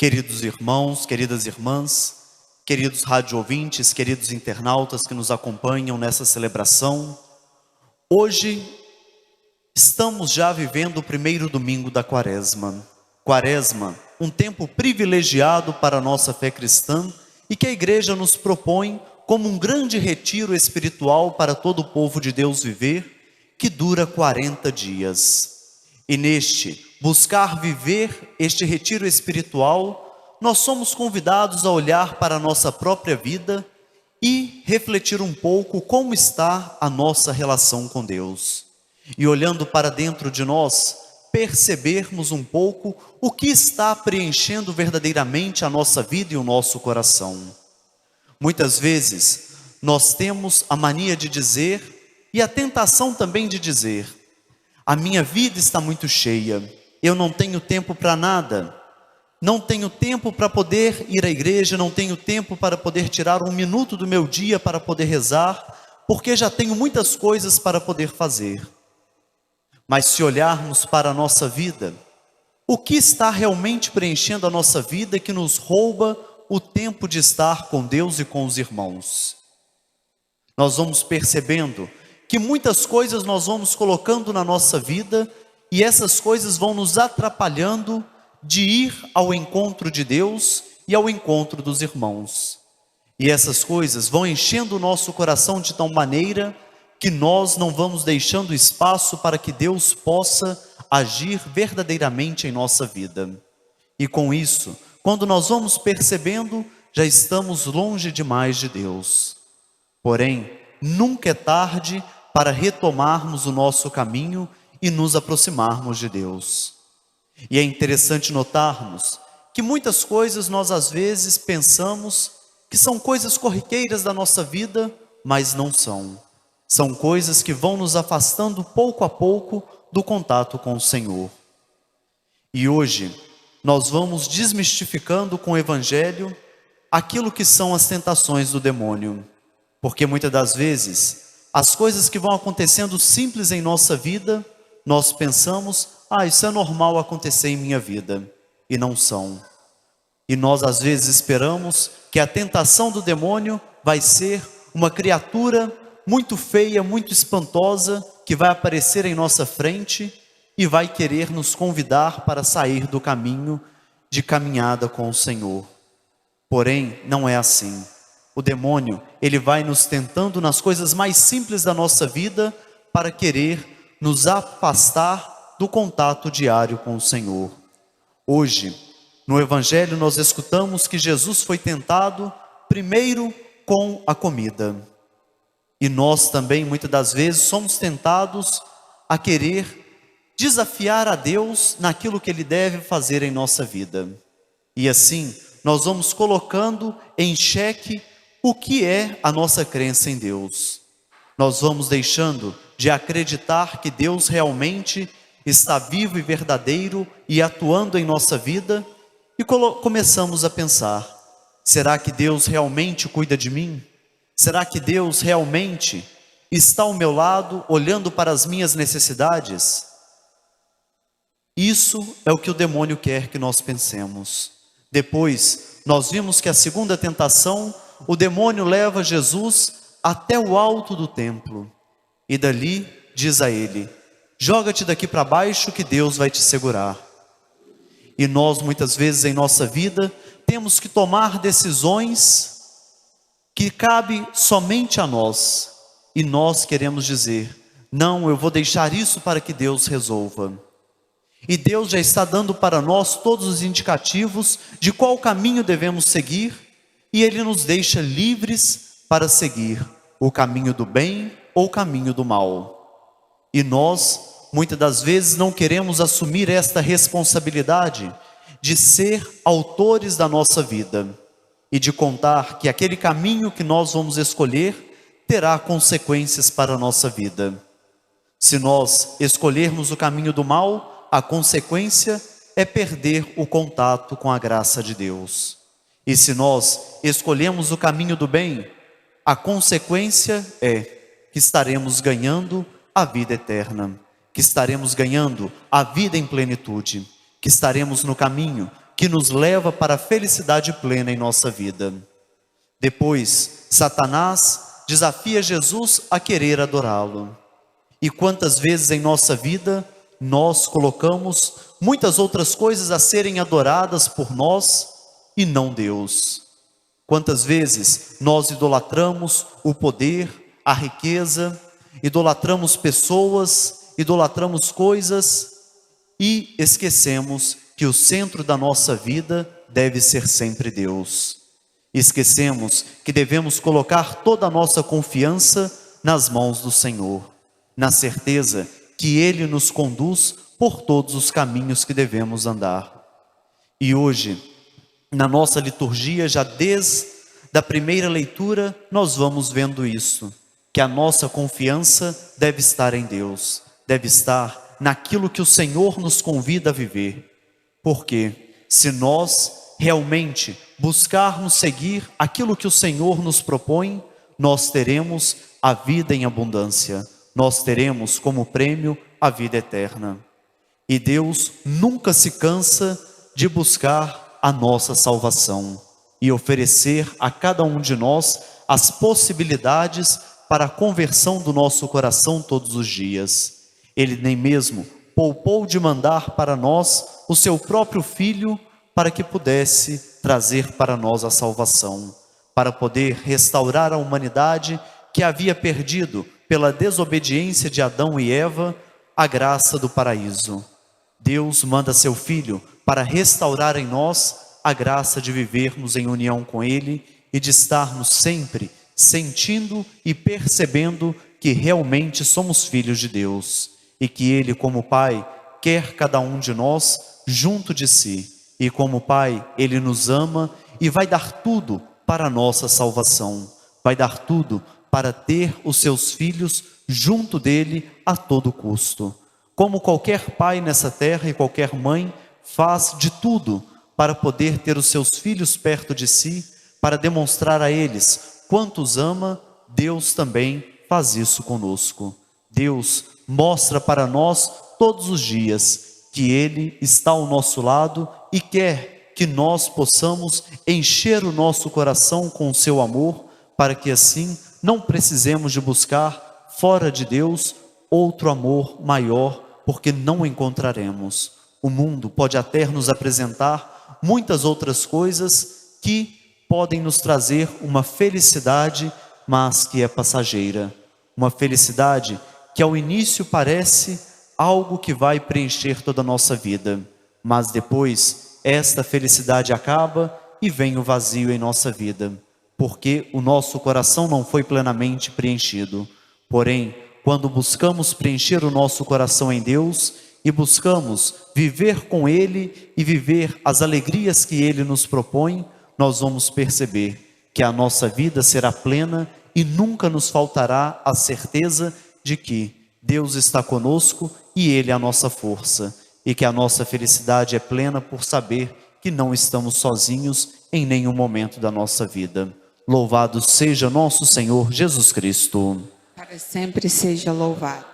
Queridos irmãos, queridas irmãs, queridos rádio ouvintes, queridos internautas que nos acompanham nessa celebração, hoje estamos já vivendo o primeiro domingo da Quaresma. Quaresma, um tempo privilegiado para a nossa fé cristã e que a Igreja nos propõe como um grande retiro espiritual para todo o povo de Deus viver, que dura 40 dias. E neste buscar viver este retiro espiritual, nós somos convidados a olhar para a nossa própria vida e refletir um pouco como está a nossa relação com Deus. E olhando para dentro de nós, percebermos um pouco o que está preenchendo verdadeiramente a nossa vida e o nosso coração. Muitas vezes nós temos a mania de dizer, e a tentação também de dizer: a minha vida está muito cheia, eu não tenho tempo para nada, não tenho tempo para poder ir à igreja, não tenho tempo para poder tirar um minuto do meu dia para poder rezar, porque já tenho muitas coisas para poder fazer. Mas se olharmos para a nossa vida, o que está realmente preenchendo a nossa vida que nos rouba o tempo de estar com Deus e com os irmãos? Nós vamos percebendo que muitas coisas nós vamos colocando na nossa vida e essas coisas vão nos atrapalhando de ir ao encontro de Deus e ao encontro dos irmãos. E essas coisas vão enchendo o nosso coração de tal maneira que nós não vamos deixando espaço para que Deus possa agir verdadeiramente em nossa vida. E com isso, quando nós vamos percebendo, já estamos longe demais de Deus. Porém, nunca é tarde para retomarmos o nosso caminho e nos aproximarmos de Deus. E é interessante notarmos que muitas coisas nós às vezes pensamos que são coisas corriqueiras da nossa vida, mas não são. São coisas que vão nos afastando pouco a pouco do contato com o Senhor. E hoje nós vamos desmistificando com o Evangelho aquilo que são as tentações do demônio. Porque muitas das vezes as coisas que vão acontecendo simples em nossa vida, nós pensamos: isso é normal acontecer em minha vida. E não são. E nós às vezes esperamos que a tentação do demônio vai ser uma criatura muito feia, muito espantosa, que vai aparecer em nossa frente e vai querer nos convidar para sair do caminho de caminhada com o Senhor. Porém, não é assim. O demônio, ele vai nos tentando nas coisas mais simples da nossa vida para querer nos afastar do contato diário com o Senhor. Hoje, no Evangelho, nós escutamos que Jesus foi tentado primeiro com a comida. E nós também, muitas das vezes, somos tentados a querer desafiar a Deus naquilo que Ele deve fazer em nossa vida. E assim, nós vamos colocando em xeque o que é a nossa crença em Deus. Nós vamos deixando de acreditar que Deus realmente está vivo e verdadeiro e atuando em nossa vida e começamos a pensar: será que Deus realmente cuida de mim? Será que Deus realmente está ao meu lado, olhando para as minhas necessidades? Isso é o que o demônio quer que nós pensemos. Depois, nós vimos que a segunda tentação, o demônio leva Jesus até o alto do templo. E dali diz a ele: joga-te daqui para baixo que Deus vai te segurar. E nós muitas vezes em nossa vida temos que tomar decisões que cabe somente a nós, e nós queremos dizer: não, eu vou deixar isso para que Deus resolva. E Deus já está dando para nós todos os indicativos de qual caminho devemos seguir, e Ele nos deixa livres para seguir o caminho do bem ou o caminho do mal. E nós, muitas das vezes, não queremos assumir esta responsabilidade de ser autores da nossa vida e de contar que aquele caminho que nós vamos escolher terá consequências para a nossa vida. Se nós escolhermos o caminho do mal, a consequência é perder o contato com a graça de Deus. E se nós escolhemos o caminho do bem, a consequência é que estaremos ganhando a vida eterna, que estaremos ganhando a vida em plenitude, que estaremos no caminho que nos leva para a felicidade plena em nossa vida. Depois, Satanás desafia Jesus a querer adorá-lo. E quantas vezes em nossa vida nós colocamos muitas outras coisas a serem adoradas por nós e não Deus? Quantas vezes nós idolatramos o poder, a riqueza, idolatramos pessoas, idolatramos coisas e esquecemos que o centro da nossa vida deve ser sempre Deus. Esquecemos que devemos colocar toda a nossa confiança nas mãos do Senhor, na certeza que Ele nos conduz por todos os caminhos que devemos andar. E hoje, na nossa liturgia, já desde a primeira leitura, nós vamos vendo isso, que a nossa confiança deve estar em Deus, deve estar naquilo que o Senhor nos convida a viver. Porque se nós realmente buscarmos seguir aquilo que o Senhor nos propõe, nós teremos a vida em abundância, nós teremos como prêmio a vida eterna. E Deus nunca se cansa de buscar a nossa salvação e oferecer a cada um de nós as possibilidades para a conversão do nosso coração todos os dias. Ele nem mesmo poupou de mandar para nós o seu próprio Filho para que pudesse trazer para nós a salvação, para poder restaurar a humanidade que havia perdido pela desobediência de Adão e Eva a graça do paraíso. Deus manda seu Filho para restaurar em nós a graça de vivermos em união com Ele e de estarmos sempre sentindo e percebendo que realmente somos filhos de Deus e que Ele, como Pai, quer cada um de nós junto de si. E como Pai, Ele nos ama e vai dar tudo para a nossa salvação, vai dar tudo para ter os seus filhos junto dele a todo custo. Como qualquer pai nessa terra e qualquer mãe faz de tudo para poder ter os seus filhos perto de si, para demonstrar a eles quanto os ama, Deus também faz isso conosco. Deus mostra para nós todos os dias que Ele está ao nosso lado e quer que nós possamos encher o nosso coração com o seu amor, para que assim não precisemos de buscar fora de Deus outro amor maior, porque não encontraremos. O mundo pode até nos apresentar muitas outras coisas que podem nos trazer uma felicidade, mas que é passageira. Uma felicidade que ao início parece algo que vai preencher toda a nossa vida, mas depois esta felicidade acaba e vem o vazio em nossa vida, porque o nosso coração não foi plenamente preenchido. Porém, quando buscamos preencher o nosso coração em Deus e buscamos viver com Ele e viver as alegrias que Ele nos propõe, nós vamos perceber que a nossa vida será plena e nunca nos faltará a certeza de que Deus está conosco e Ele é a nossa força, e que a nossa felicidade é plena por saber que não estamos sozinhos em nenhum momento da nossa vida. Louvado seja nosso Senhor Jesus Cristo. Para sempre seja louvado.